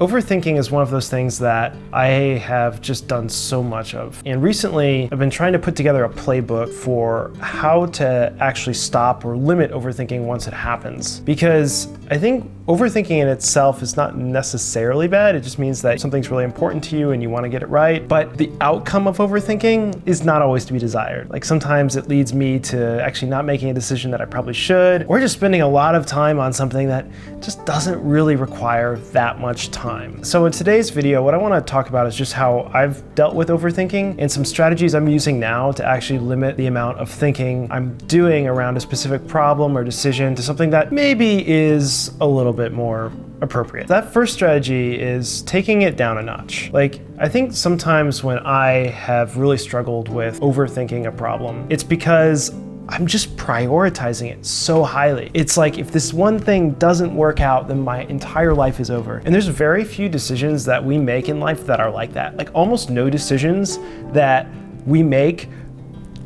Overthinking is one of those things that I have just done so much of. And recently, I've been trying to put together a playbook for how to actually stop or limit overthinking once it happens. Because I think overthinking in itself is not necessarily bad. It just means that something's really important to you and you want to get it right. But the outcome of overthinking is not always to be desired. Like sometimes it leads me to actually not making a decision that I probably should, or just spending a lot of time on something that just doesn't really require that much time. So in today's video, what I want to talk about is just how I've dealt with overthinking and some strategies I'm using now to actually limit the amount of thinking I'm doing around a specific problem or decision to something that maybe is a little bit more appropriate. That first strategy is taking it down a notch. Like, I think sometimes when I have really struggled with overthinking a problem, it's because I'm just prioritizing it so highly. It's like if this one thing doesn't work out, then my entire life is over. And there's very few decisions that we make in life that are like that. Like almost no decisions that we make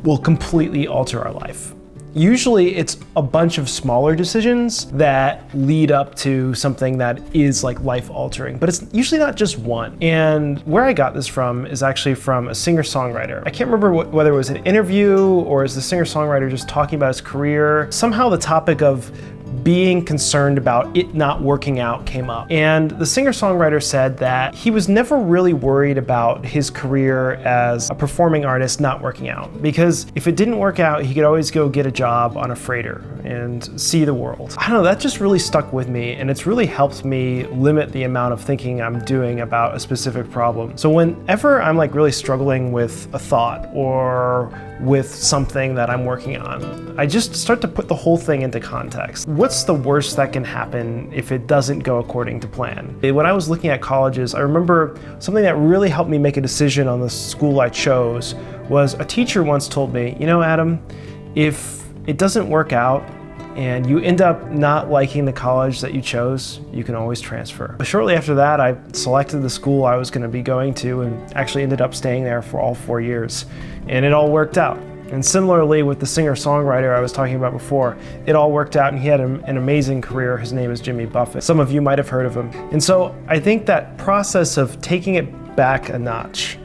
will completely alter our life. Usually it's a bunch of smaller decisions that lead up to something that is like life altering, but it's usually not just one. And where I got this from is actually from a singer-songwriter. I can't remember whether it was an interview or is the singer-songwriter just talking about his career. Somehow the topic of being concerned about it not working out came up. And the singer-songwriter said that he was never really worried about his career as a performing artist not working out, because if it didn't work out, he could always go get a job on a freighter and see the world. I don't know, that just really stuck with me, and it's really helped me limit the amount of thinking I'm doing about a specific problem. So whenever I'm like really struggling with a thought or with something that I'm working on, I just start to put the whole thing into context. What's the worst that can happen if it doesn't go according to plan? When I was looking at colleges, I remember something that really helped me make a decision on the school I chose was a teacher once told me, you know, Adam, if it doesn't work out and you end up not liking the college that you chose, you can always transfer. But shortly after that, I selected the school I was going to be going to and actually ended up staying there for all 4 years. And it all worked out. And similarly with the singer-songwriter I was talking about before, it all worked out and he had an amazing career. His name is Jimmy Buffett. Some of you might have heard of him. And so I think that process of taking it back a notch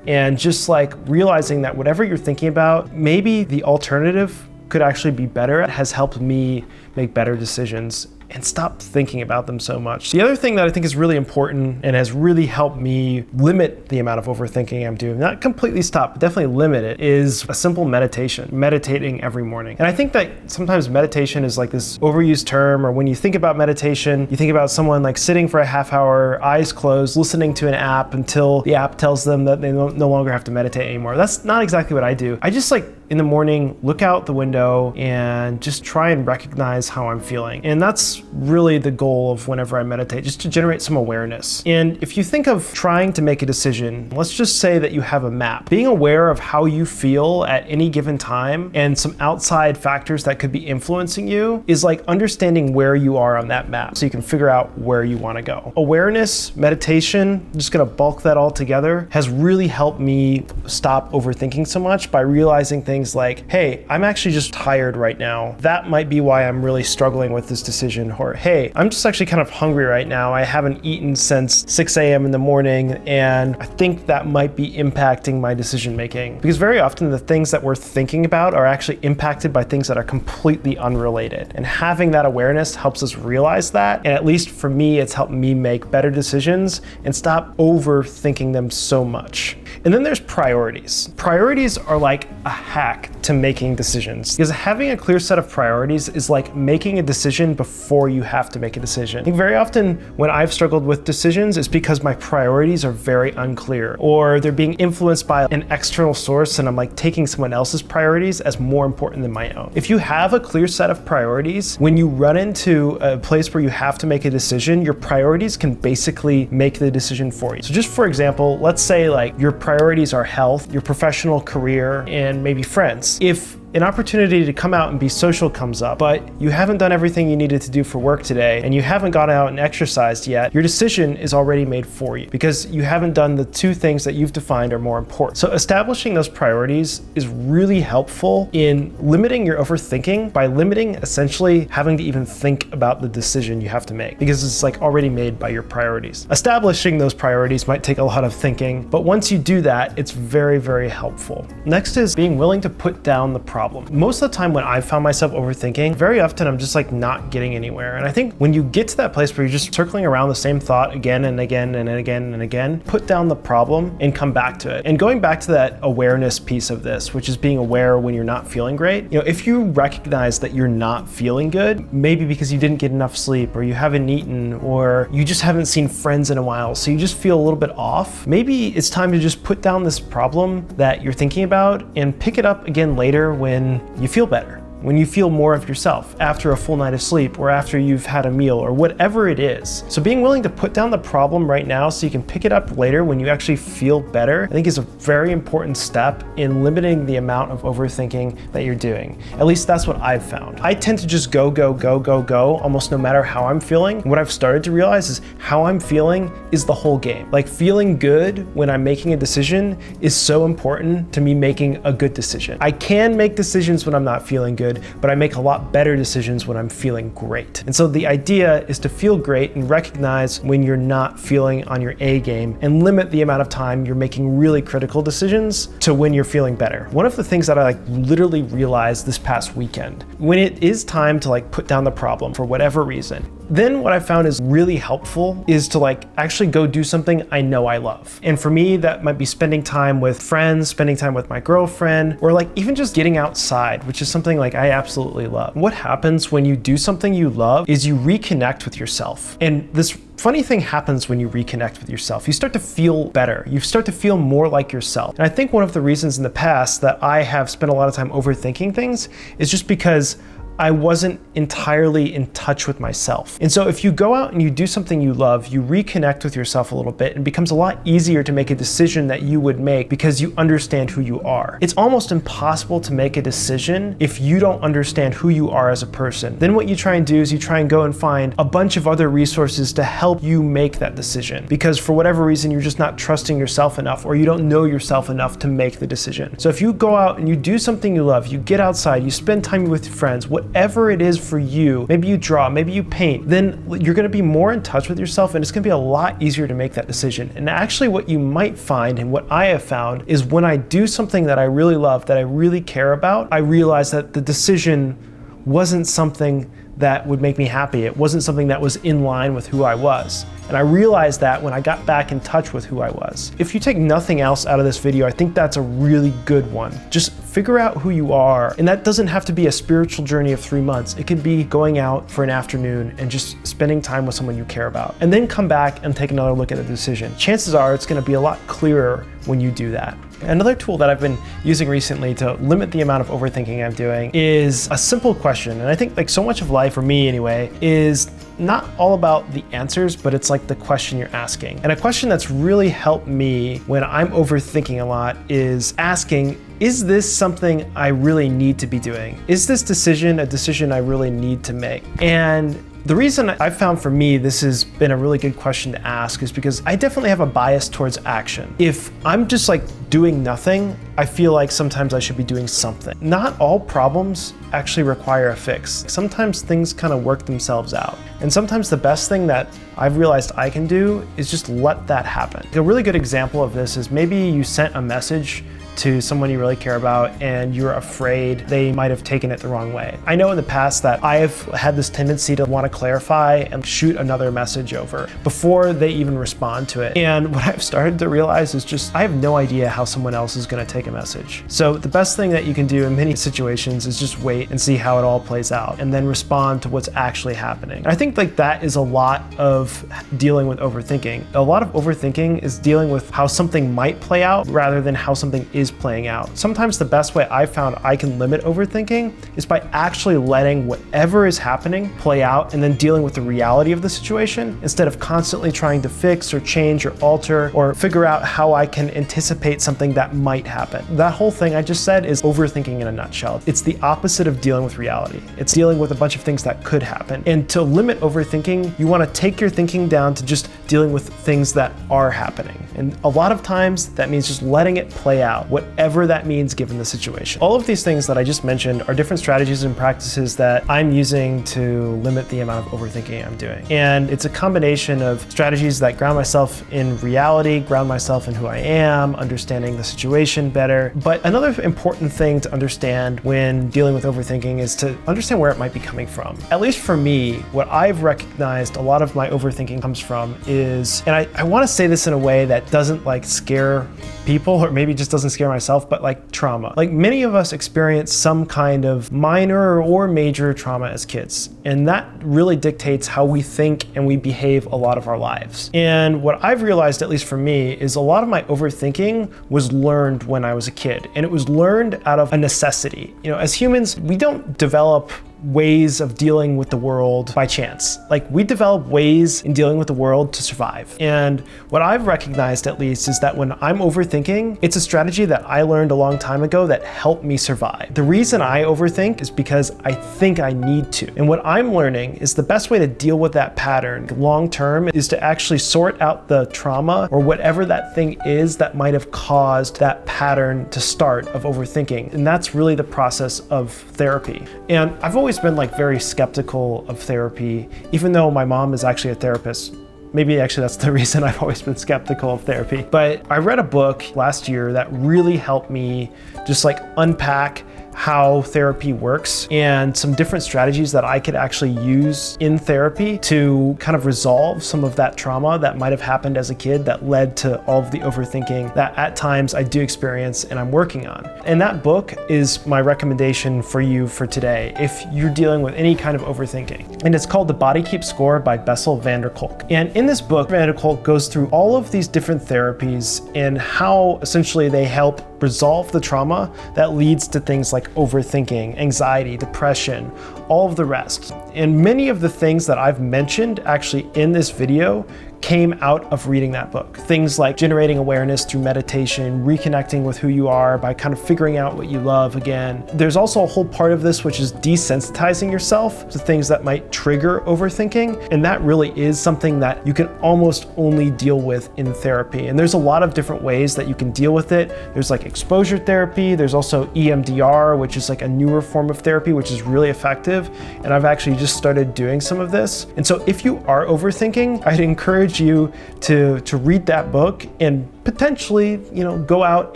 and just like realizing that whatever you're thinking about, maybe the alternative could actually be better, has helped me make better decisions and stop thinking about them so much. The other thing that I think is really important and has really helped me limit the amount of overthinking I'm doing, not completely stop, but definitely limit it, is a simple meditation, meditating every morning. And I think that sometimes meditation is like this overused term, or when you think about meditation, you think about someone like sitting for a half hour, eyes closed, listening to an app until the app tells them that they no longer have to meditate anymore. That's not exactly what I do. I just like in the morning, look out the window and just try and recognize how I'm feeling. And that's really the goal of whenever I meditate, just to generate some awareness. And if you think of trying to make a decision, let's just say that you have a map. Being aware of how you feel at any given time and some outside factors that could be influencing you is like understanding where you are on that map so you can figure out where you want to go. Awareness, meditation, I'm just going to bulk that all together, has really helped me stop overthinking so much by realizing things like, hey, I'm actually just tired right now. That might be why I'm really struggling with this decision. Or, hey, I'm just actually kind of hungry right now. I haven't eaten since 6 a.m. in the morning, and I think that might be impacting my decision making. Because very often the things that we're thinking about are actually impacted by things that are completely unrelated. And having that awareness helps us realize that. And at least for me, it's helped me make better decisions and stop overthinking them so much. And then there's priorities. Priorities are like a hack to making decisions, because having a clear set of priorities is like making a decision before you have to make a decision. I think very often when I've struggled with decisions, it's because my priorities are very unclear, or they're being influenced by an external source and I'm like taking someone else's priorities as more important than my own. If you have a clear set of priorities, when you run into a place where you have to make a decision, your priorities can basically make the decision for you. So just for example, let's say like your priorities are health, your professional career, and maybe friends. If an opportunity to come out and be social comes up, but you haven't done everything you needed to do for work today, and you haven't gone out and exercised yet, your decision is already made for you because you haven't done the two things that you've defined are more important. So establishing those priorities is really helpful in limiting your overthinking by limiting essentially having to even think about the decision you have to make because it's like already made by your priorities. Establishing those priorities might take a lot of thinking, but once you do that, it's very, very helpful. Next is being willing to put down the problem. Most of the time when I've found myself overthinking, very often I'm just like not getting anywhere. And I think when you get to that place where you're just circling around the same thought again and again and again and again, put down the problem and come back to it. And going back to that awareness piece of this, which is being aware when you're not feeling great, if you recognize that you're not feeling good, maybe because you didn't get enough sleep or you haven't eaten or you just haven't seen friends in a while, so you just feel a little bit off, maybe it's time to just put down this problem that you're thinking about and pick it up again later when you feel better, when you feel more of yourself after a full night of sleep or after you've had a meal or whatever it is. So being willing to put down the problem right now so you can pick it up later when you actually feel better, I think is a very important step in limiting the amount of overthinking that you're doing. At least that's what I've found. I tend to just go almost no matter how I'm feeling. And what I've started to realize is how I'm feeling is the whole game. Like feeling good when I'm making a decision is so important to me making a good decision. I can make decisions when I'm not feeling good, but I make a lot better decisions when I'm feeling great. And so the idea is to feel great and recognize when you're not feeling on your A game and limit the amount of time you're making really critical decisions to when you're feeling better. One of the things that I literally realized this past weekend, when it is time to put down the problem for whatever reason, then what I found is really helpful is to actually go do something I know I love. And for me, that might be spending time with friends, spending time with my girlfriend, or even just getting outside, which is something I absolutely love. What happens when you do something you love is you reconnect with yourself. And this funny thing happens when you reconnect with yourself. You start to feel better. You start to feel more like yourself. And I think one of the reasons in the past that I have spent a lot of time overthinking things is just because I wasn't entirely in touch with myself. And so if you go out and you do something you love, you reconnect with yourself a little bit, and it becomes a lot easier to make a decision that you would make because you understand who you are. It's almost impossible to make a decision if you don't understand who you are as a person. Then what you try and do is you try and go and find a bunch of other resources to help you make that decision because for whatever reason, you're just not trusting yourself enough or you don't know yourself enough to make the decision. So if you go out and you do something you love, you get outside, you spend time with your friends, whatever it is for you, maybe you draw, maybe you paint, then you're gonna be more in touch with yourself and it's gonna be a lot easier to make that decision. And actually what you might find and what I have found is when I do something that I really love, that I really care about, I realize that the decision wasn't something that would make me happy. It wasn't something that was in line with who I was. And I realized that when I got back in touch with who I was. If you take nothing else out of this video, I think that's a really good one. Just figure out who you are. And that doesn't have to be a spiritual journey of 3 months. It could be going out for an afternoon and just spending time with someone you care about. And then come back and take another look at the decision. Chances are it's gonna be a lot clearer when you do that. Another tool that I've been using recently to limit the amount of overthinking I'm doing is a simple question. And I think so much of life, for me anyway, is not all about the answers, but it's the question you're asking. And a question that's really helped me when I'm overthinking a lot is asking, is this something I really need to be doing? Is this decision a decision I really need to make? And the reason I've found for me this has been a really good question to ask is because I definitely have a bias towards action. If I'm just doing nothing, I feel like sometimes I should be doing something. Not all problems actually require a fix. Sometimes things kind of work themselves out. And sometimes the best thing that I've realized I can do is just let that happen. A really good example of this is maybe you sent a message to someone you really care about and you're afraid they might have taken it the wrong way. I know in the past that I've had this tendency to want to clarify and shoot another message over before they even respond to it. And what I've started to realize is just I have no idea how someone else is going to take a message. So the best thing that you can do in many situations is just wait and see how it all plays out and then respond to what's actually happening. And I think that is a lot of dealing with overthinking. A lot of overthinking is dealing with how something might play out rather than how something is playing out. Sometimes the best way I've found I can limit overthinking is by actually letting whatever is happening play out and then dealing with the reality of the situation instead of constantly trying to fix or change or alter or figure out how I can anticipate something that might happen. happen. That whole thing I just said is overthinking in a nutshell. It's the opposite of dealing with reality. It's dealing with a bunch of things that could happen. And to limit overthinking, you want to take your thinking down to just dealing with things that are happening. And a lot of times that means just letting it play out, whatever that means given the situation. All of these things that I just mentioned are different strategies and practices that I'm using to limit the amount of overthinking I'm doing. And it's a combination of strategies that ground myself in reality, ground myself in who I am, understanding the situation better. But another important thing to understand when dealing with overthinking is to understand where it might be coming from. At least for me, what I've recognized a lot of my overthinking comes from is, and I want to say this in a way that doesn't like scare people, or maybe just doesn't scare myself, but like trauma. Like many of us experience some kind of minor or major trauma as kids, and that really dictates how we think and we behave a lot of our lives. And what I've realized, at least for me, is a lot of my overthinking was learned when I was a kid, and it was learned out of a necessity. You know, as humans, we don't develop ways of dealing with the world by chance. Like we develop ways in dealing with the world to survive. And what I've recognized at least is that when I'm overthinking, it's a strategy that I learned a long time ago that helped me survive. The reason I overthink is because I think I need to. And what I'm learning is the best way to deal with that pattern long term is to actually sort out the trauma or whatever that thing is that might have caused that pattern to start of overthinking. And that's really the process of therapy. And I've always been like very skeptical of therapy, even though my mom is actually a therapist. Maybe actually that's the reason I've always been skeptical of therapy. But I read a book last year that really helped me just like unpack how therapy works and some different strategies that I could actually use in therapy to kind of resolve some of that trauma that might have happened as a kid that led to all of the overthinking that at times I do experience and I'm working on. And that book is my recommendation for you for today if you're dealing with any kind of overthinking. And it's called The Body Keeps Score by Bessel van der Kolk. And in this book, van der Kolk goes through all of these different therapies and how essentially they help resolve the trauma that leads to things like overthinking, anxiety, depression, all of the rest. And many of the things that I've mentioned actually in this video came out of reading that book. Things like generating awareness through meditation, reconnecting with who you are by kind of figuring out what you love again. There's also a whole part of this which is desensitizing yourself to things that might trigger overthinking. And that really is something that you can almost only deal with in therapy. And there's a lot of different ways that you can deal with it. There's like exposure therapy. There's also EMDR, which is like a newer form of therapy, which is really effective. And I've actually just started doing some of this. And so if you are overthinking, I'd encourage you to read that book and potentially, go out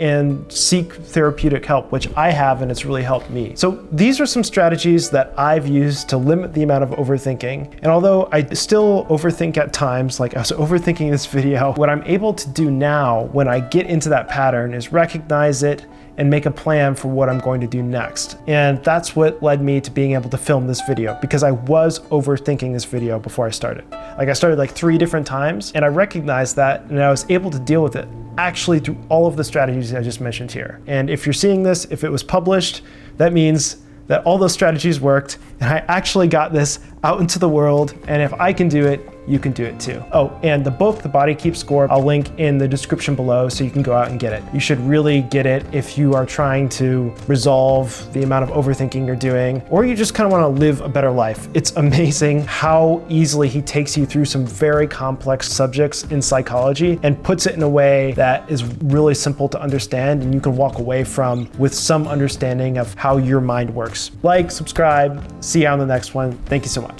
and seek therapeutic help, which I have, and it's really helped me. So these are some strategies that I've used to limit the amount of overthinking. And although I still overthink at times, like I was overthinking this video, what I'm able to do now when I get into that pattern is recognize it and make a plan for what I'm going to do next. And that's what led me to being able to film this video, because I was overthinking this video before I started. Like I started like 3 different times, and I recognized that, and I was able to deal with it actually through all of the strategies I just mentioned here. And if you're seeing this, if it was published, that means that all those strategies worked, and I actually got this out into the world, and if I can do it, you can do it too. Oh, and the book, The Body Keeps Score, I'll link in the description below so you can go out and get it. You should really get it if you are trying to resolve the amount of overthinking you're doing, or you just kind of want to live a better life. It's amazing how easily he takes you through some very complex subjects in psychology and puts it in a way that is really simple to understand and you can walk away from with some understanding of how your mind works. Like, subscribe, see you on the next one. Thank you so much.